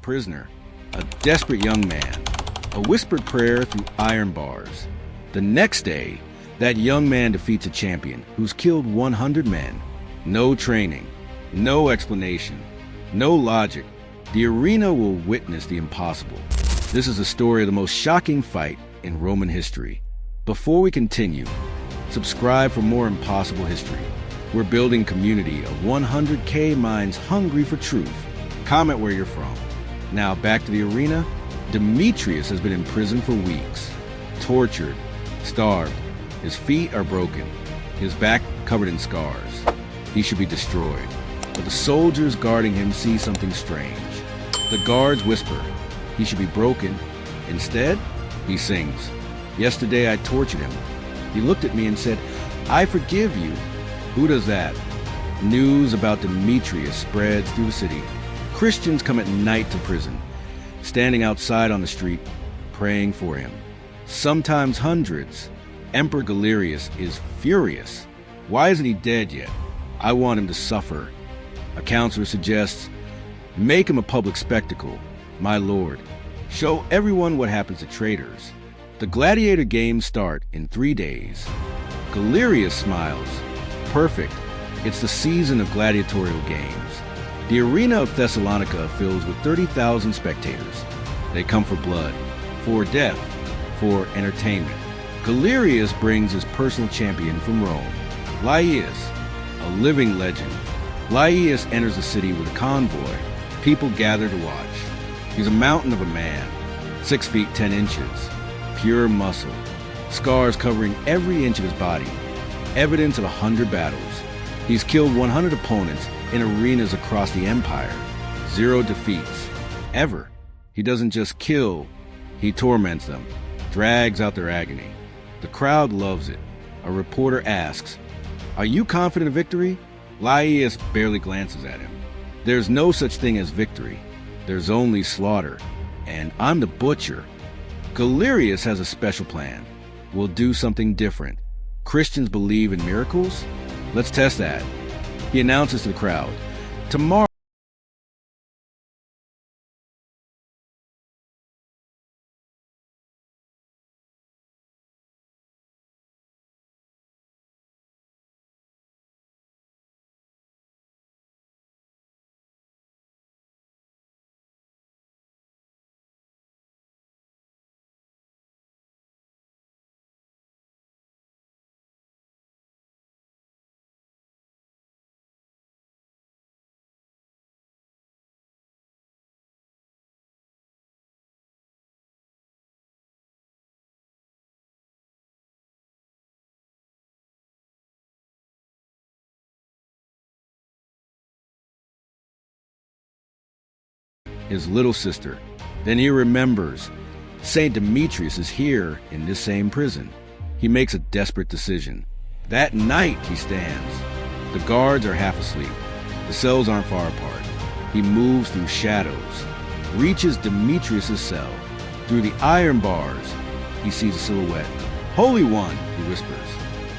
prisoner, a desperate young man, a whispered prayer through iron bars. The next day, that young man defeats a champion who's killed 100 men. No training, no explanation, no logic. The arena will witness the impossible. This is the story of the most shocking fight in Roman history. Before we continue, subscribe for more impossible history. We're building a community of 100K minds hungry for truth. Comment where you're from. Now back to the arena. Demetrius has been in prison for weeks, tortured, starved. His feet are broken, his back covered in scars. He should be destroyed. But the soldiers guarding him see something strange. The guards whisper, he should be broken. Instead, he sings, "Yesterday I tortured him. He looked at me and said, 'I forgive you.'" Who does that? News about Demetrius spreads through the city. Christians come at night to prison, standing outside on the street, praying for him. Sometimes hundreds. Emperor Galerius is furious. Why isn't he dead yet? I want him to suffer. A counselor suggests, make him a public spectacle, my lord. Show everyone what happens to traitors. The Gladiator games start in 3 days. Galerius smiles. Perfect. It's the season of gladiatorial games. The arena of Thessalonica fills with 30,000 spectators. They come for blood, for death, for entertainment. Galerius brings his personal champion from Rome, Lyaeus, a living legend. Lyaeus enters the city with a convoy. People gather to watch. He's a mountain of a man, 6 feet 10 inches, pure muscle, scars covering every inch of his body, evidence of 100 battles. He's killed 100 opponents in arenas across the empire. 0 defeats, ever. He doesn't just kill, he torments them, drags out their agony. The crowd loves it. A reporter asks, "Are you confident of victory?" Lyaeus barely glances at him. There's no such thing as victory. There's only slaughter. And I'm the butcher. Galerius has a special plan. We'll do something different. Christians believe in miracles? Let's test that. He announces to the crowd, tomorrow his little sister. Then he remembers St. Demetrius is here in this same prison. He makes a desperate decision. That night he stands. The guards are half asleep. The cells aren't far apart. He moves through shadows, reaches Demetrius' cell. Through the iron bars, he sees a silhouette. "Holy One," he whispers.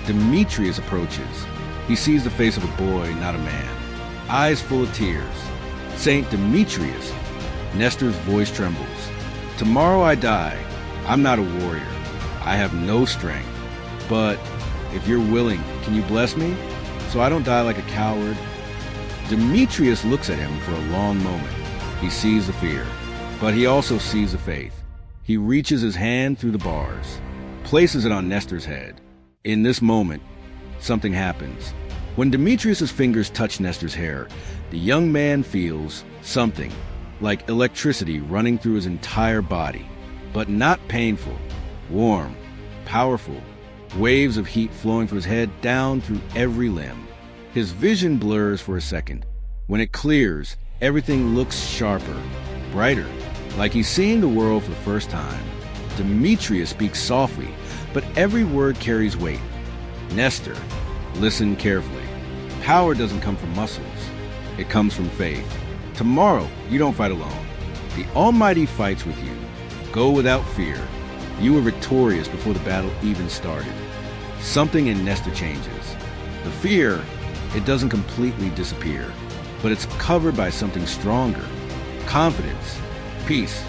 Demetrius approaches. He sees the face of a boy, not a man. Eyes full of tears. "St. Demetrius." Nestor's voice trembles. "Tomorrow I die. I'm not a warrior. I have no strength. But if you're willing, can you bless me so I don't die like a coward?" Demetrius looks at him for a long moment. He sees the fear, but he also sees the faith. He reaches his hand through the bars, places it on Nestor's head. In this moment, something happens. When Demetrius' fingers touch Nestor's hair, the young man feels something, like electricity running through his entire body, but not painful, warm, powerful, waves of heat flowing from his head down through every limb. His vision blurs for a second. When it clears, everything looks sharper, brighter, like he's seeing the world for the first time. Demetrius speaks softly, but every word carries weight. "Nestor, listen carefully. Power doesn't come from muscles. It comes from faith. Tomorrow, you don't fight alone. The Almighty fights with you. Go without fear. You were victorious before the battle even started." Something in Nestor changes. The fear, it doesn't completely disappear, but it's covered by something stronger. Confidence. Peace.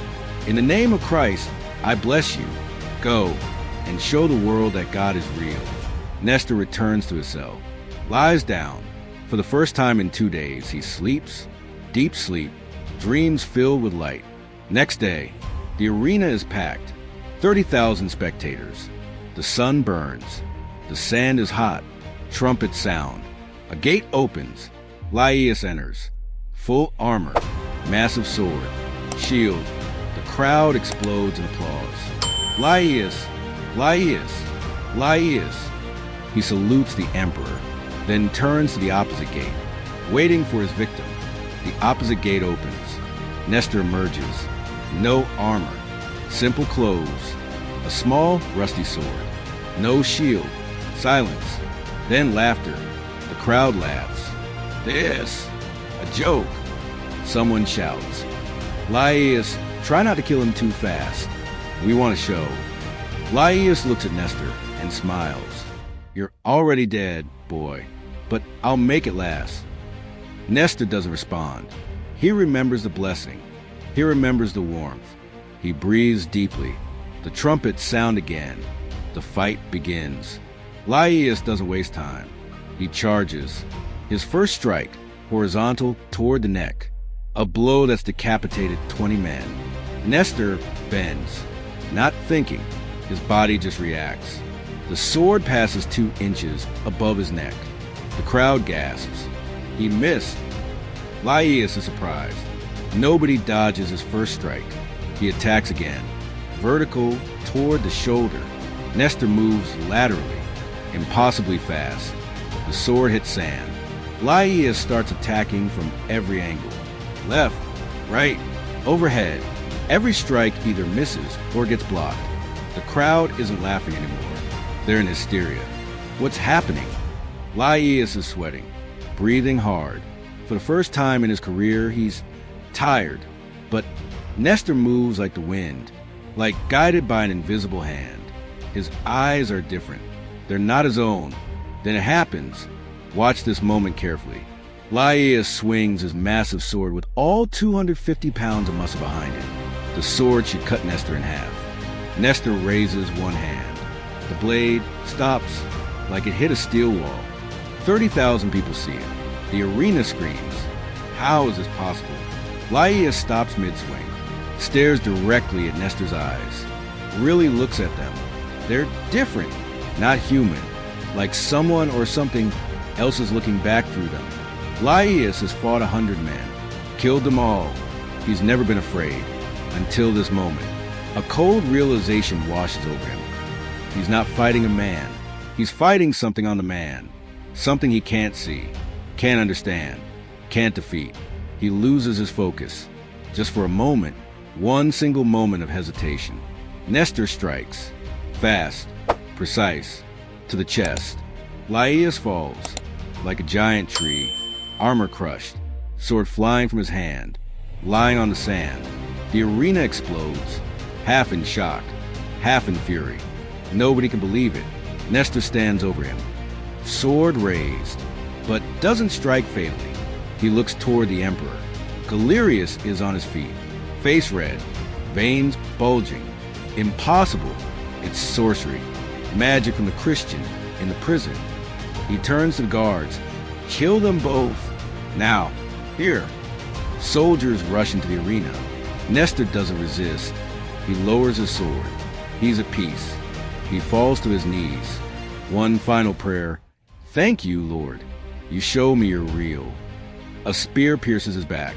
In the name of Christ, I bless you. Go and show the world that God is real. Nestor returns to his cell, lies down. For the first time in 2 days, he sleeps, deep sleep, dreams filled with light. Next day, the arena is packed, 30,000 spectators. The sun burns, the sand is hot, trumpets sound. A gate opens, Lyaeus enters, full armor, massive sword, shield. The crowd explodes in applause. Lyaeus, Lyaeus, Lyaeus. He salutes the emperor, then turns to the opposite gate, waiting for his victim. The opposite gate opens. Nestor emerges. No armor, simple clothes, a small, rusty sword. No shield, silence, then laughter. The crowd laughs. This, a joke. Someone shouts. Lyaeus, try not to kill him too fast. We want to show. Lyaeus looks at Nestor and smiles. You're already dead, boy, but I'll make it last. Nestor doesn't respond. He remembers the blessing. He remembers the warmth. He breathes deeply. The trumpets sound again. The fight begins. Lyaeus doesn't waste time. He charges. His first strike, horizontal toward the neck. A blow that's decapitated 20 men. Nestor bends, not thinking. His body just reacts. The sword passes 2 inches above his neck. The crowd gasps. He missed. Lyaeus is surprised. Nobody dodges his first strike. He attacks again, vertical toward the shoulder. Nestor moves laterally, impossibly fast. The sword hits sand. Lyaeus starts attacking from every angle. Left, right, overhead. Every strike either misses or gets blocked. The crowd isn't laughing anymore. They're in hysteria. What's happening? Lyaeus is sweating, breathing hard. For the first time in his career, he's tired. But Nestor moves like the wind, like guided by an invisible hand. His eyes are different. They're not his own. Then it happens. Watch this moment carefully. Lyaeus swings his massive sword with all 250 pounds of muscle behind it. The sword should cut Nestor in half. Nestor raises one hand. The blade stops like it hit a steel wall. 30,000 people see it. The arena screams. How is this possible? Lyaeus stops mid-swing, stares directly at Nestor's eyes, really looks at them. They're different, not human, like someone or something else is looking back through them. Lyaeus has fought 100 men, killed them all. He's never been afraid, until this moment. A cold realization washes over him. He's not fighting a man. He's fighting something on the man, something he can't see, can't understand, can't defeat. He loses his focus. Just for a moment, one single moment of hesitation. Nestor strikes. Fast, precise, to the chest. Lyaeus falls, like a giant tree, armor crushed, sword flying from his hand, lying on the sand. The arena explodes, half in shock, half in fury. Nobody can believe it. Nestor stands over him, sword raised, but doesn't strike fatally. He looks toward the emperor. Galerius is on his feet, face red, veins bulging. Impossible. It's sorcery. Magic from the Christian in the prison. He turns to the guards. Kill them both. Now. Here. Soldiers rush into the arena. Nestor doesn't resist. He lowers his sword. He's at peace. He falls to his knees. One final prayer. Thank you, Lord. You show me you're real. A spear pierces his back.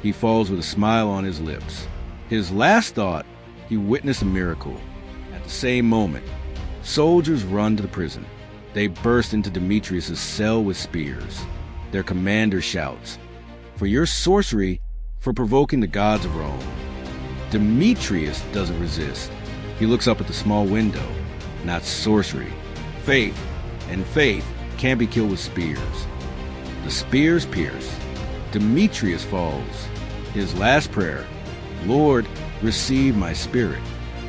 He falls with a smile on his lips. His last thought, he witnessed a miracle. At the same moment, soldiers run to the prison. They burst into Demetrius' cell with spears. Their commander shouts, "For your sorcery, for provoking the gods of Rome." Demetrius doesn't resist. He looks up at the small window. Not sorcery. Faith. And faith can't be killed with spears. The spears pierce. Demetrius falls. His last prayer, "Lord, receive my spirit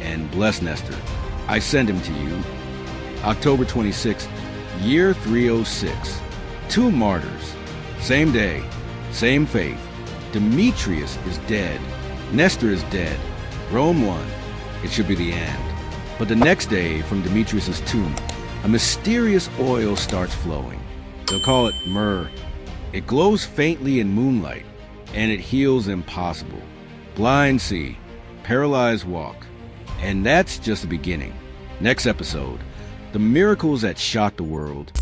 and bless Nestor. I send him to you." October 26th, year 306. 2 martyrs. Same day, same faith. Demetrius is dead. Nestor is dead. Rome won. It should be the end. But the next day, from Demetrius' tomb, a mysterious oil starts flowing. They'll call it myrrh. It glows faintly in moonlight, and it heals impossible. Blind see, paralyzed walk. And that's just the beginning. Next episode, the miracles that shocked the world.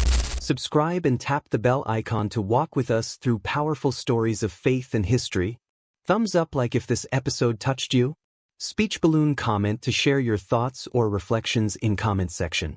Subscribe and tap the bell icon to walk with us through powerful stories of faith and history. Thumbs up like if this episode touched you. Speech balloon comment to share your thoughts or reflections in comment section.